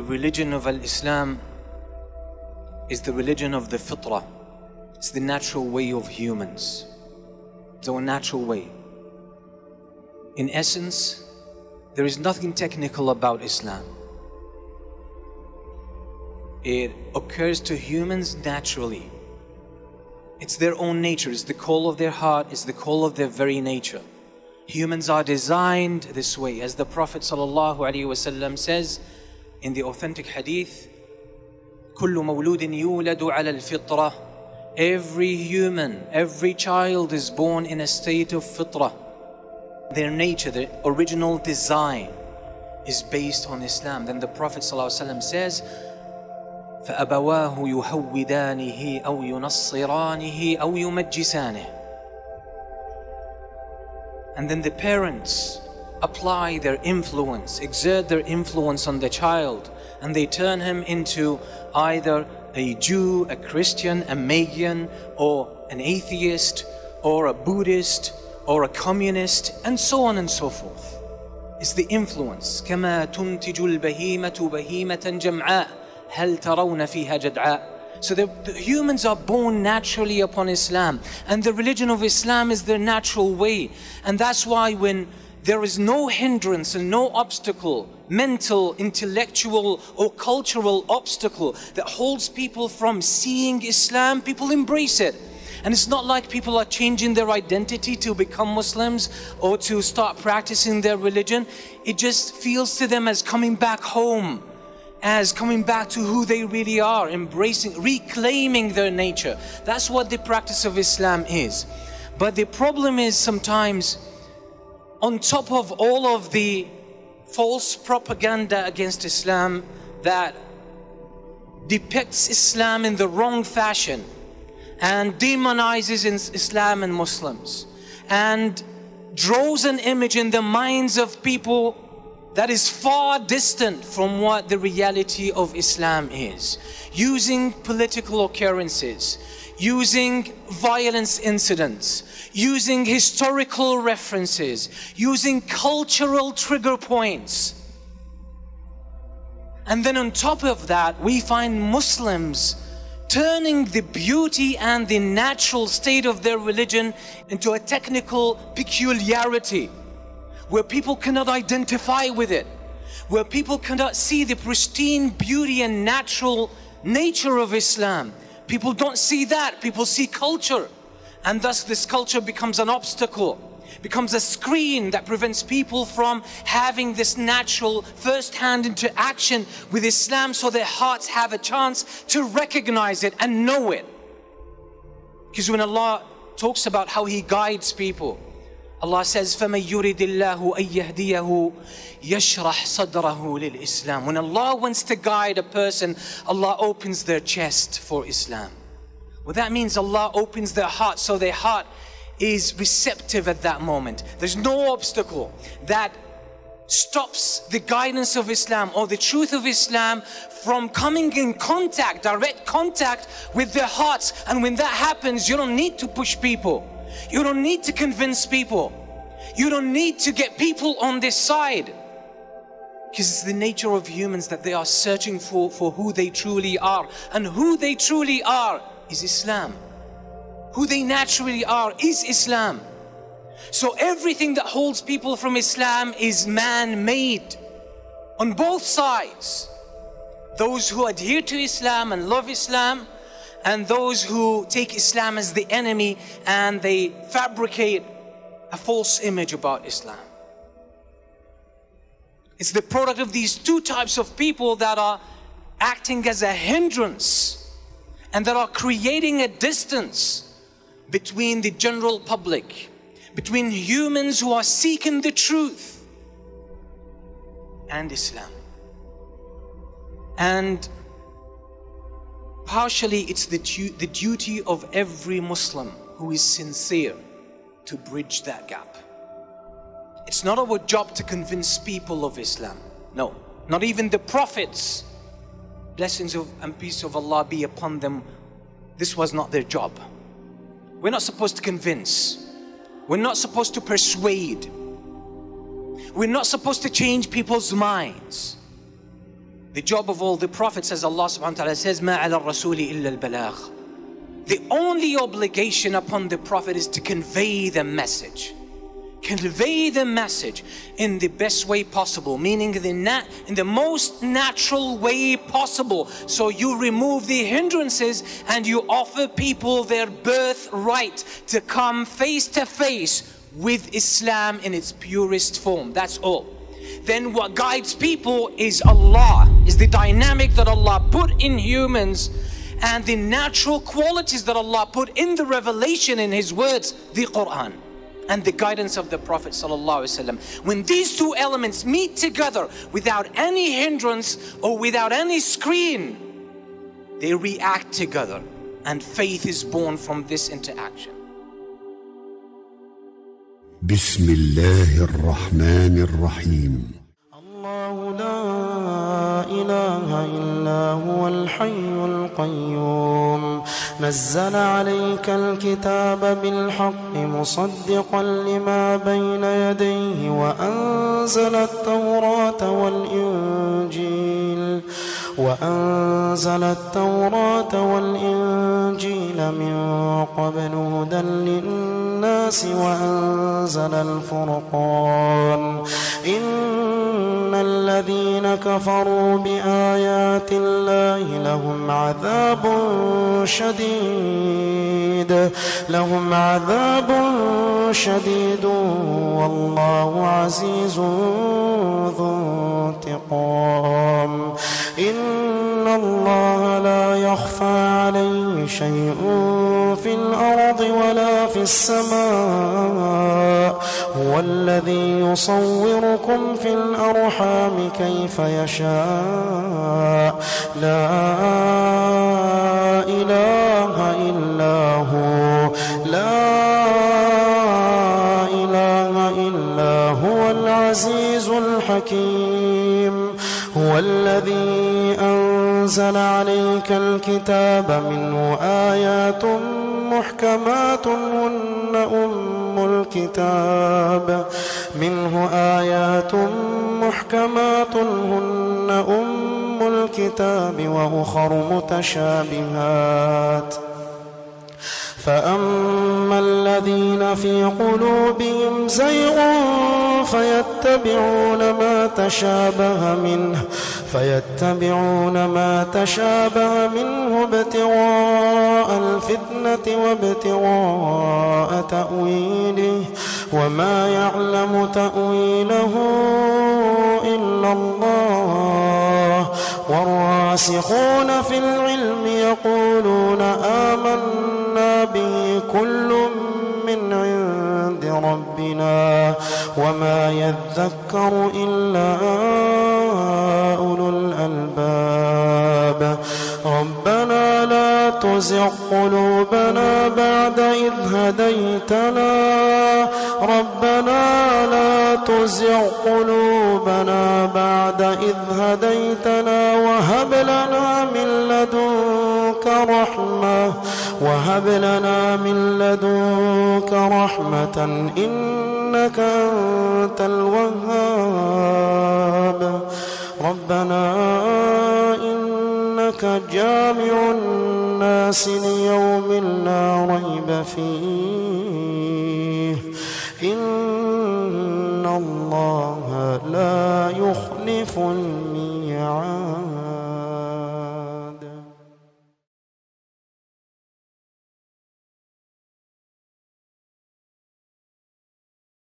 religion of Islam is the religion of the fitrah. It's the natural way of humans. It's our natural way. In essence, there is nothing technical about Islam. It occurs to humans naturally. It's their own nature. It's the call of their heart. It's the call of their very nature. Humans are designed this way. As the Prophet ﷺ says in the authentic hadith, كُلُّ مَوْلُودٍ يُولَدُ عَلَى الْفِطْرَةِ. Every human, every child is born in a state of fitrah. Their nature, their original design is based on Islam. Then the Prophet ﷺ says, فَأَبَوَاهُ يُهَوِّدَانِهِ أَوْ يُنَصِّرَانِهِ أَوْ يُمَجِّسَانِهِ. And then the parents apply their influence, exert their influence on the child, and they turn him into either a Jew, a Christian, a Magian, or an atheist, or a Buddhist, or a communist, and so on and so forth. It's the influence. كَمَا تُنْتِجُ الْبَهِيمَةُ بَهِيمَةً جَمْعَاء هَلْ تَرَوْنَ فِيهَا جَدْعَاء. So the humans are born naturally upon Islam, and the religion of Islam is their natural way. And that's why when there is no hindrance and no obstacle, mental, intellectual or cultural obstacle that holds people from seeing Islam, people embrace it. And it's not like people are changing their identity to become Muslims or to start practicing their religion. It just feels to them as coming back home, as coming back to who they really are, embracing, reclaiming their nature. That's what the practice of Islam is. But the problem is sometimes, on top of all of the false propaganda against Islam that depicts Islam in the wrong fashion and demonizes Islam and Muslims and draws an image in the minds of people that is far distant from what the reality of Islam is, using political occurrences, using violence incidents, using historical references, using cultural trigger points. And then on top of that, we find Muslims turning the beauty and the natural state of their religion into a technical peculiarity, where people cannot identify with it, where people cannot see the pristine beauty and natural nature of Islam. People don't see that, people see culture. And thus this culture becomes an obstacle, becomes a screen that prevents people from having this natural first-hand interaction with Islam, so their hearts have a chance to recognize it and know it. Because when Allah talks about how He guides people, Allah says, فَمَن يُرِدِ اللَّهُ أَن يَهْدِيَهُ يَشْرَحْ صَدْرَهُ لِلْإِسْلَامِ. When Allah wants to guide a person, Allah opens their chest for Islam. Well, that means Allah opens their heart, so their heart is receptive at that moment. There's no obstacle that stops the guidance of Islam or the truth of Islam from coming in contact, direct contact with their hearts. And when that happens, you don't need to push people. You don't need to convince people. You don't need to get people on this side. Because it's the nature of humans that they are searching for who they truly are. And who they truly are is Islam. Who they naturally are is Islam. So everything that holds people from Islam is man-made on both sides. Those who adhere to Islam and love Islam, and those who take Islam as the enemy and they fabricate a false image about Islam. It's the product of these two types of people that are acting as a hindrance and that are creating a distance between the general public, between humans who are seeking the truth and Islam. And partially it's the duty of every Muslim who is sincere to bridge that gap. It's not our job to convince people of Islam. No, not even the prophets, blessings and peace of Allah be upon them, this was not their job. We're not supposed to convince. We're not supposed to persuade. We're not supposed to change people's minds. The job of all the prophets, as Allah subhanahu wa ta'ala says, مَا عَلَى الرَّسُولِ إِلَّا الْبَلَاغِ. The only obligation upon the prophet is to convey the message. Convey the message in the best way possible, meaning in the most natural way possible. So you remove the hindrances and you offer people their birthright to come face to face with Islam in its purest form. That's all. Then what guides people is Allah, is the dynamic that Allah put in humans and the natural qualities that Allah put in the revelation in His words, the Quran, and the guidance of the Prophet ﷺ. When these two elements meet together without any hindrance or without any screen, they react together, and faith is born from this interaction. بسم الله الرحمن الرحيم. الله لا إله إلا هو الحي القيوم نزل عليك الكتاب بالحق مصدقا لما بين يديه وأنزل التوراة والإنجيل من قبل هدى للناس وأنزل الفرقان إن الذين كفروا بآيات الله لهم عذاب شديد والله عزيز ذو انتقام إن الله لا يخفى عليه شيء في الأرض ولا في السماء هو الذي يصوركم في الأرحام كيف يشاء لا إله إلا هو العزيز الحكيم هو الذي أنزل عليك الكتاب منه آيات محكمات هن أم الكتاب وأخر متشابهات فأما الذين في قلوبهم زيغ فيتبعون ما تشابه منه ابتغاء الفتنة وابتغاء تأويله وما يعلم تأويله إلا الله والراسخون في العلم يقولون آمنا به كل من عند ربنا وما يذكر إلا أولو الألباب ربنا لا تزغ قلوبنا بعد إذ هديتنا وهب لنا من لدنك رحمة إنك أنت الوهاب ربنا إنك جامع الناس ليوم لا ريب فيه إن الله لا يخلف الميعاد.